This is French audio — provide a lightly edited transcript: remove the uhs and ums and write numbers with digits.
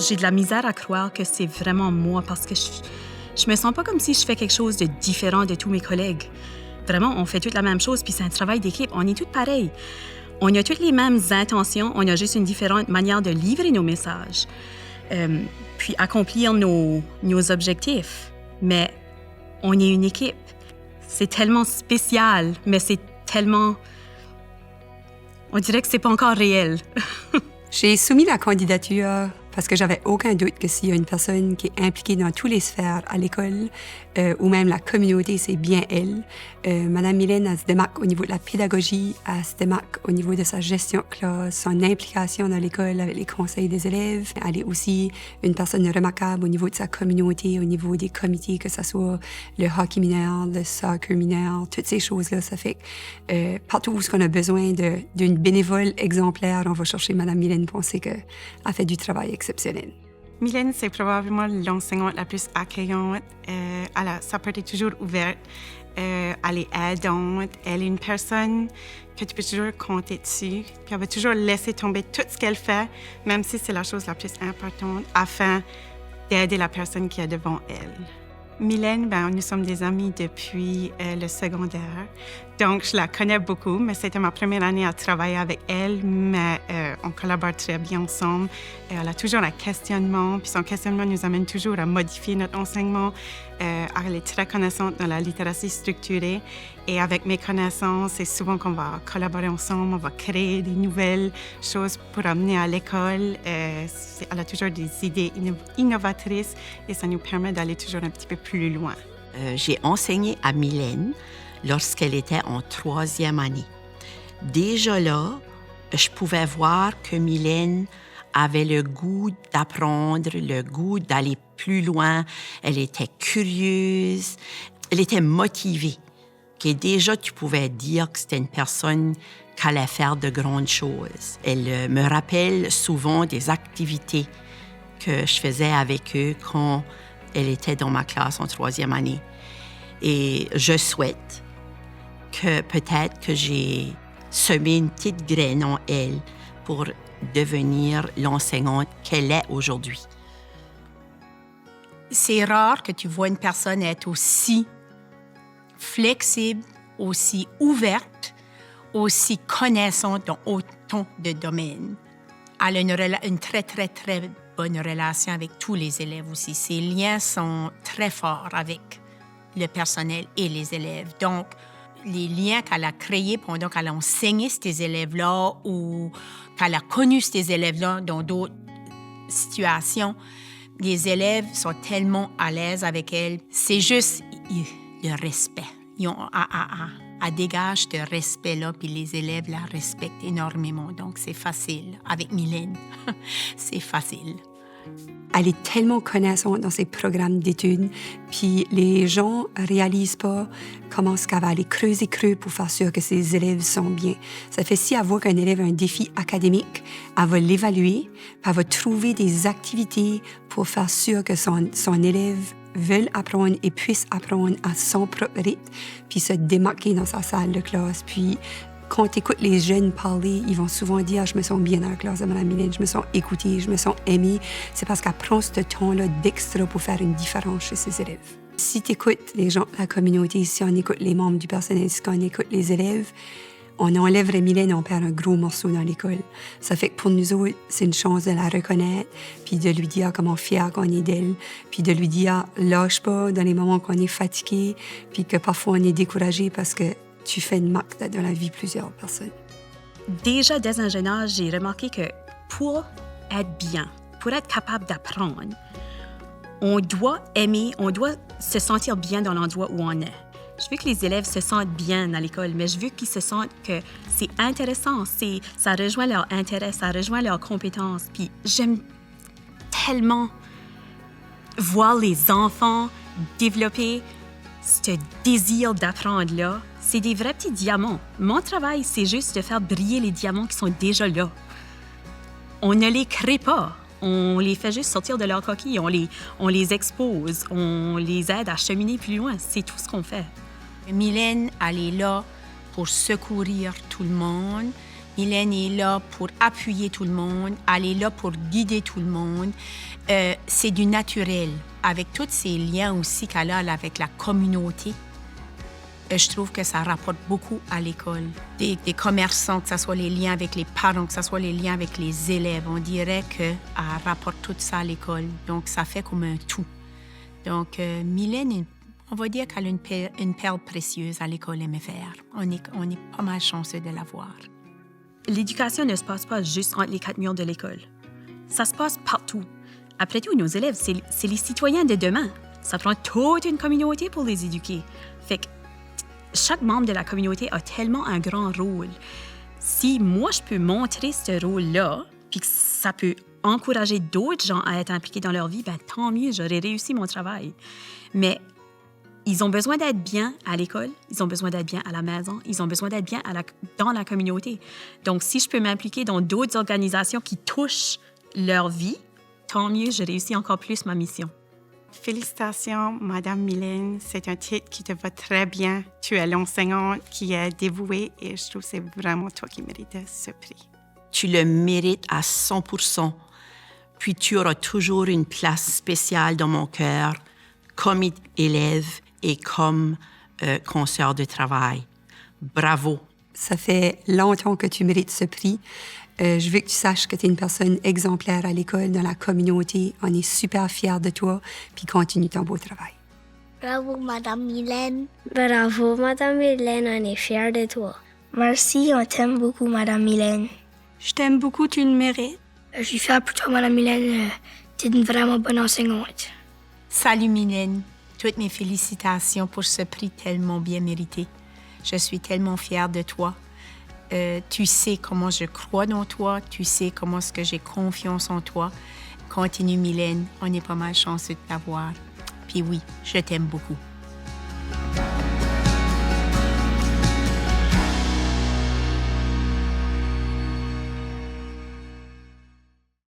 j'ai de la misère à croire que c'est vraiment moi parce que je me sens pas comme si je fais quelque chose de différent de tous mes collègues. Vraiment, on fait toutes la même chose, puis c'est un travail d'équipe. On est tous pareils. On a toutes les mêmes intentions, on a juste une différente manière de livrer nos messages, puis accomplir nos objectifs. Mais on est une équipe. C'est tellement spécial, mais c'est tellement... On dirait que c'est pas encore réel. J'ai soumis la candidature parce que j'avais aucun doute que s'il y a une personne qui est impliquée dans toutes les sphères à l'école ou même la communauté, c'est bien elle. Madame Mylène, elle se démarque au niveau de la pédagogie, elle se démarque au niveau de sa gestion de classe, son implication dans l'école avec les conseils des élèves. Elle est aussi une personne remarquable au niveau de sa communauté, au niveau des comités, que ce soit le hockey mineur, le soccer mineur, toutes ces choses-là. Ça fait que partout où on a besoin d'une bénévole exemplaire, on va chercher Madame Mylène Poncé qu'elle fait du travail exceptionnel. Mylène, c'est probablement l'enseignante la plus accueillante. Sa porte est toujours ouverte. Elle est aidante. Elle est une personne que tu peux toujours compter dessus. Puis elle va toujours laisser tomber tout ce qu'elle fait, même si c'est la chose la plus importante, afin d'aider la personne qui est devant elle. Mylène, nous sommes des amis depuis le secondaire. Donc, je la connais beaucoup, mais c'était ma première année à travailler avec elle, mais on collabore très bien ensemble. Elle a toujours un questionnement, puis son questionnement nous amène toujours à modifier notre enseignement. Elle est très connaissante dans la littératie structurée, et avec mes connaissances, c'est souvent qu'on va collaborer ensemble, on va créer des nouvelles choses pour amener à l'école. Elle a toujours des idées innovatrices, et ça nous permet d'aller toujours un petit peu plus loin. J'ai enseigné à Mylène lorsqu'elle était en 3e année. Déjà là, je pouvais voir que Mylène avait le goût d'apprendre, le goût d'aller plus loin. Elle était curieuse, elle était motivée. Que déjà, tu pouvais dire que c'était une personne qui allait faire de grandes choses. Elle me rappelle souvent des activités que je faisais avec eux quand elle était dans ma classe en 3e année. Et je souhaite que peut-être que j'ai semé une petite graine en elle pour devenir l'enseignante qu'elle est aujourd'hui. C'est rare que tu vois une personne être aussi flexible, aussi ouverte, aussi connaissante dans autant de domaines. Elle a une très, très, très bonne relation avec tous les élèves aussi. Ses liens sont très forts avec le personnel et les élèves. Donc, les liens qu'elle a créés pendant qu'elle a enseigné ces élèves-là ou qu'elle a connu ces élèves-là dans d'autres situations, les élèves sont tellement à l'aise avec elle. C'est juste le respect. Elle dégage ce respect-là, puis les élèves la respectent énormément. Donc, c'est facile. Avec Mylène, c'est facile. Elle est tellement connaissante dans ses programmes d'études, puis les gens ne réalisent pas comment est-ce qu'elle va aller creuser pour faire sûr que ses élèves sont bien. Ça fait si elle voit qu'un élève a un défi académique, elle va l'évaluer, puis elle va trouver des activités pour faire sûr que son élève veut apprendre et puisse apprendre à son propre rythme, puis se démarquer dans sa salle de classe. Puis quand tu écoutes les jeunes parler, ils vont souvent dire « Je me sens bien dans la classe de Mme Mylène, je me sens écoutée, je me sens aimée ». C'est parce qu'elle prend ce temps-là d'extra pour faire une différence chez ses élèves. Si tu écoutes les gens de la communauté, si on écoute les membres du personnel, si on écoute les élèves, on enlèverait Mylène, on perd un gros morceau dans l'école. Ça fait que pour nous autres, c'est une chance de la reconnaître, puis de lui dire comment fier qu'on est d'elle, puis de lui dire « Lâche pas dans les moments qu'on est fatigué », puis que parfois on est découragé parce que tu fais une marque dans la vie de plusieurs personnes. Déjà, dès un jeune âge, j'ai remarqué que pour être bien, pour être capable d'apprendre, on doit aimer, on doit se sentir bien dans l'endroit où on est. Je veux que les élèves se sentent bien à l'école, mais je veux qu'ils se sentent que c'est intéressant, ça rejoint leur intérêt, ça rejoint leurs compétences. Puis j'aime tellement voir les enfants développer ce désir d'apprendre-là. C'est des vrais petits diamants. Mon travail, c'est juste de faire briller les diamants qui sont déjà là. On ne les crée pas. On les fait juste sortir de leur coquille. On les expose. On les aide à cheminer plus loin. C'est tout ce qu'on fait. Mylène, elle est là pour secourir tout le monde, Mylène est là pour appuyer tout le monde. Elle est là pour guider tout le monde. C'est du naturel. Avec tous ces liens aussi qu'elle a avec la communauté, je trouve que ça rapporte beaucoup à l'école. Des commerçants, que ce soit les liens avec les parents, que ce soit les liens avec les élèves, on dirait qu'elle rapporte tout ça à l'école. Donc, ça fait comme un tout. Donc, Mylène, on va dire qu'elle a une perle précieuse à l'école MFR. On est pas mal chanceux de l'avoir. L'éducation ne se passe pas juste entre les 4 murs de l'école. Ça se passe partout. Après tout, nos élèves, c'est les citoyens de demain. Ça prend toute une communauté pour les éduquer. Fait que chaque membre de la communauté a tellement un grand rôle. Si moi, je peux montrer ce rôle-là, puis que ça peut encourager d'autres gens à être impliqués dans leur vie, ben tant mieux, j'aurais réussi mon travail. Mais ils ont besoin d'être bien à l'école, ils ont besoin d'être bien à la maison, ils ont besoin d'être bien dans la communauté. Donc, si je peux m'impliquer dans d'autres organisations qui touchent leur vie, tant mieux, je réussis encore plus ma mission. Félicitations, Madame Mylène. C'est un titre qui te va très bien. Tu es l'enseignante qui est dévouée et je trouve que c'est vraiment toi qui mérites ce prix. Tu le mérites à 100%. Puis tu auras toujours une place spéciale dans mon cœur, comme élève et comme consoeur de travail. Bravo. Ça fait longtemps que tu mérites ce prix. Je veux que tu saches que tu es une personne exemplaire à l'école, dans la communauté. On est super fiers de toi, puis continue ton beau travail. Bravo, Madame Mylène. Bravo, Madame Mylène, on est fiers de toi. Merci, on t'aime beaucoup, Madame Mylène. Je t'aime beaucoup, tu le mérites. Je suis fière pour toi, Madame Mylène. Tu es une vraiment bonne enseignante. Salut Mylène. Toutes mes félicitations pour ce prix tellement bien mérité. Je suis tellement fière de toi. Tu sais comment je crois dans toi. Tu sais comment est-ce que j'ai confiance en toi. Continue, Mylène. On est pas mal chanceux de t'avoir. Puis oui, je t'aime beaucoup.